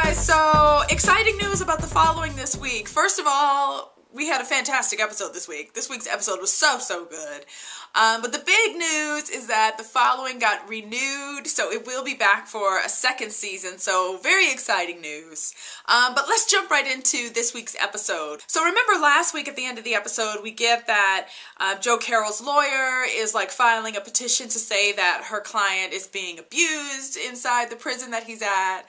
guys, so exciting news about the following this week. First of all, we had a fantastic episode this week. This week's episode was so good. But the big news is that the following got renewed, so it will be back for a second season, so very exciting news. But let's jump right into this week's episode. So remember last week at the end of the episode, we get that Joe Carroll's lawyer is like filing a petition to say that her client is being abused inside the prison that he's at.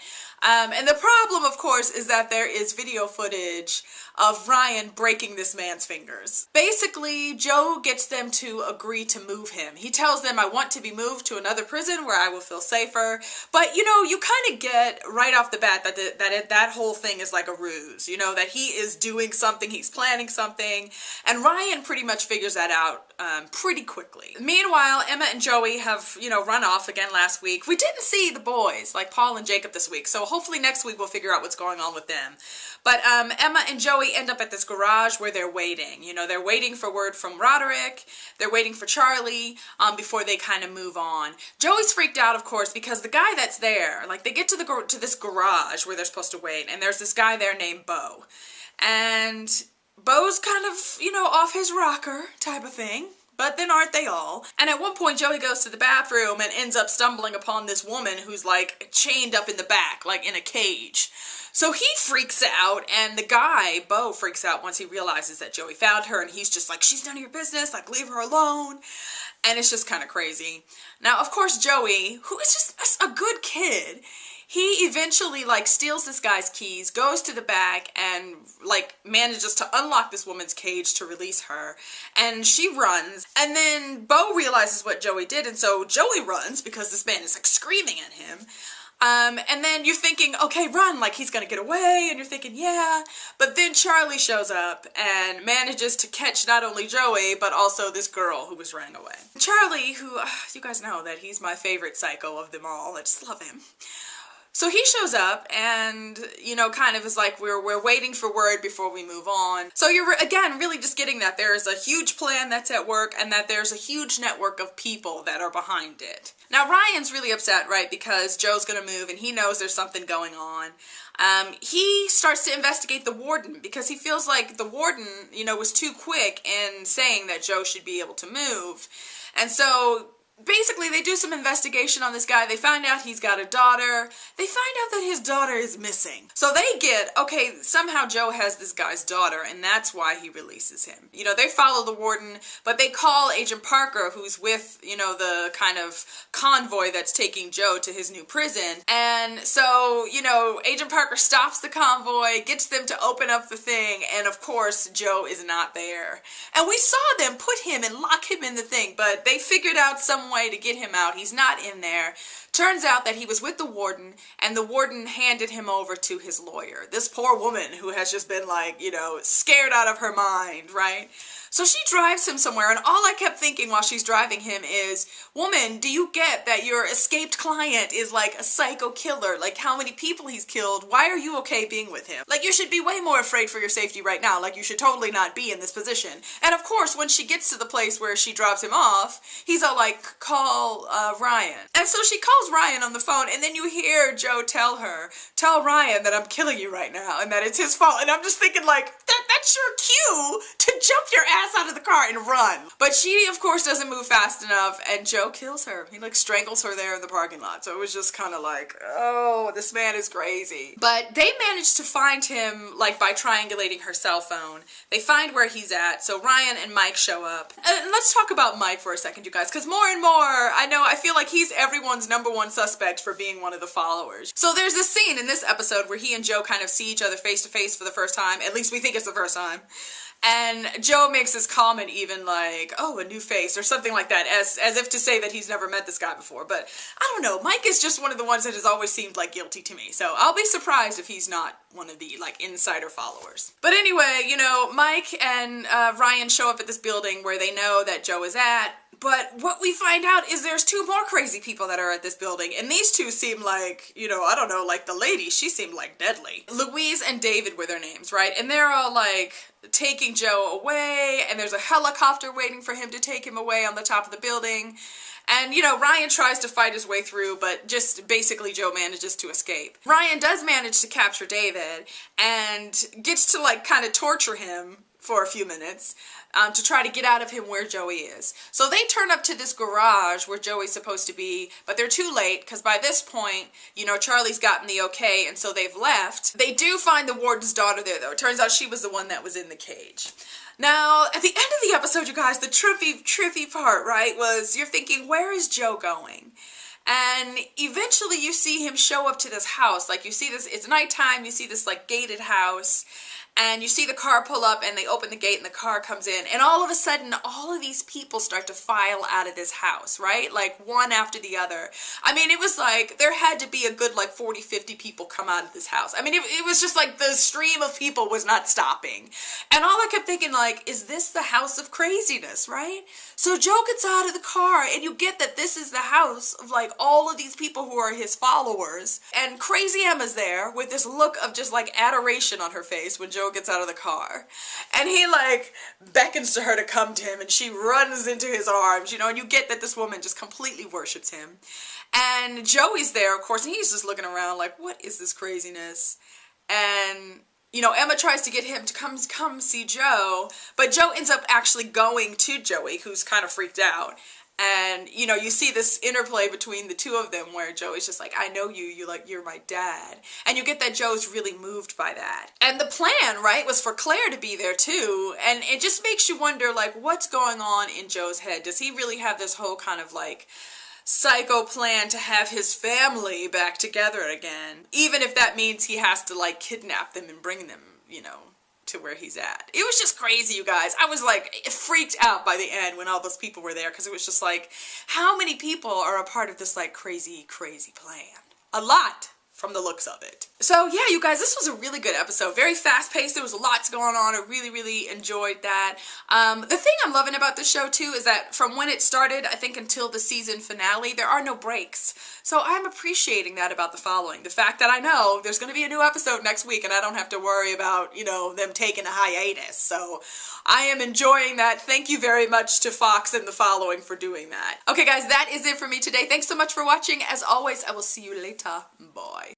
And the problem, of course, is that there is video footage of Ryan breaking this man's fingers. Basically, Joe gets them to agree to move him. He tells them, I want to be moved to another prison where I will feel safer. But, you know, you kind of get right off the bat that that whole thing is like a ruse. You know, that he is doing something, he's planning something. And Ryan pretty much figures that out pretty quickly. Meanwhile, Emma and Joey have, you know, run off again last week. We didn't see the boys, like Paul and Jacob this week. So hopefully next week we'll figure out what's going on with them. But Emma and Joey end up at this garage where they're waiting. You know, they're waiting for word from Roderick. They're waiting for Charlie before they kind of move on. Joey's freaked out, of course, because the guy that's there, like they get to this garage where they're supposed to wait, and there's this guy there named Bo. And Bo's kind of, you know, off his rocker type of thing. But then aren't they all? And at one point, Joey goes to the bathroom and ends up stumbling upon this woman who's like chained up in the back, like in a cage. So he freaks out, and the guy, Bo, freaks out once he realizes that Joey found her, and he's just like, she's none of your business, like, leave her alone. And it's just kind of crazy. Now, of course, Joey, who is just a good kid, he eventually, like, steals this guy's keys, goes to the back, and, like, manages to unlock this woman's cage to release her. And she runs, and then Bo realizes what Joey did, and so Joey runs, because this man is, like, screaming at him. And then you're thinking, okay, run, like he's gonna get away, and you're thinking, yeah, but then Charlie shows up and manages to catch not only Joey, but also this girl who was running away. Charlie, who, you guys know that he's my favorite psycho of them all, I just love him. So he shows up and, you know, kind of is like, we're waiting for word before we move on. So you're, again, really just getting that there is a huge plan that's at work and that there's a huge network of people that are behind it. Now, Ryan's really upset, right, because Joe's gonna move and he knows there's something going on. He starts to investigate the warden because he feels like the warden, you know, was too quick in saying that Joe should be able to move. And so basically, they do some investigation on this guy. They find out he's got a daughter. They find out that his daughter is missing. So they get, okay, somehow Joe has this guy's daughter, and that's why he releases him. You know, they follow the warden, but they call Agent Parker, who's with, you know, the kind of convoy that's taking Joe to his new prison. And so, you know, Agent Parker stops the convoy, gets them to open up the thing, and of course, Joe is not there. And we saw them put him and lock him in the thing, but they figured out some way to get him out. He's not in there. Turns out that he was with the warden, and the warden handed him over to his lawyer. This poor woman who has just been like, you know, scared out of her mind, right? So she drives him somewhere, and all I kept thinking while she's driving him is, woman, do you get that your escaped client is like a psycho killer? Like how many people he's killed? Why are you okay being with him? Like you should be way more afraid for your safety right now. Like you should totally not be in this position. And of course, when she gets to the place where she drops him off, he's all like, call Ryan. And so she calls Ryan on the phone, and then you hear Joe tell Ryan that I'm killing you right now and that it's his fault. And I'm just thinking like, that's your cue to jump your ass out of the car and run. But she, of course, doesn't move fast enough, and Joe kills her. He, like, strangles her there in the parking lot. So it was just kind of like, oh, this man is crazy. But they managed to find him, like, by triangulating her cell phone. They find where he's at, so Ryan and Mike show up. And let's talk about Mike for a second, you guys, because more and more, I feel like he's everyone's #1 suspect for being one of the followers. So there's this scene in this episode where he and Joe kind of see each other face to face for the first time. At least we think it's the first time. And Joe makes this comment even like, oh, a new face or something like that, as if to say that he's never met this guy before. But I don't know, Mike is just one of the ones that has always seemed like guilty to me. So I'll be surprised if he's not one of the like insider followers. But anyway, you know, Mike and Ryan show up at this building where they know that Joe is at. But what we find out is there's two more crazy people that are at this building, and these two seem like, you know, I don't know, like the lady, she seemed like deadly. Louise and David were their names, right? And they're all like taking Joe away, and there's a helicopter waiting for him to take him away on the top of the building. And, you know, Ryan tries to fight his way through, but just basically Joe manages to escape. Ryan does manage to capture David and gets to, like, kind of torture him for a few minutes to try to get out of him where Joey is. So they turn up to this garage where Joey's supposed to be, but they're too late because by this point, you know, Charlie's gotten the okay, and so they've left. They do find the warden's daughter there, though. It turns out she was the one that was in the cage. Now, at the end of the episode, you guys, the trippy part, right, was you're thinking, where is Joe going? And eventually you see him show up to this house. Like, you see this, it's nighttime, you see this, like, gated house, and you see the car pull up, and they open the gate, and the car comes in, and all of a sudden, all of these people start to file out of this house, right? Like, one after the other. I mean, it was like, there had to be a good, like, 40, 50 people come out of this house. I mean, it was just like the stream of people was not stopping. And all I kept thinking, like, is this the house of craziness, right? So Joe gets out of the car, and you get that this is the house of, like, all of these people who are his followers. And Crazy Emma's there with this look of just, like, adoration on her face when Joe gets out of the car. And he, like, beckons to her to come to him, and she runs into his arms, you know, and you get that this woman just completely worships him. And Joey's there, of course, and he's just looking around like, what is this craziness? And, you know, Emma tries to get him to come see Joe, but Joe ends up actually going to Joey, who's kind of freaked out. And, you know, you see this interplay between the two of them where Joey's just like, I know you, you're my dad. And you get that Joe's really moved by that. And the plan, right, was for Claire to be there too. And it just makes you wonder, like, what's going on in Joe's head? Does he really have this whole kind of, like, psycho plan to have his family back together again? Even if that means he has to, like, kidnap them and bring them, you know, to where he's at. It was just crazy, you guys. I was like freaked out by the end when all those people were there, because it was just like, how many people are a part of this like crazy plan? A lot, from the looks of it. So yeah, you guys, this was a really good episode. Very fast-paced. There was lots going on. I really enjoyed that. The thing I'm loving about this show too is that from when it started, I think until the season finale, there are no breaks. So I'm appreciating that about The Following. The fact that I know there's going to be a new episode next week and I don't have to worry about, you know, them taking a hiatus. So I am enjoying that. Thank you very much to Fox and The Following for doing that. Okay guys, that is it for me today. Thanks so much for watching. As always, I will see you later. Bye.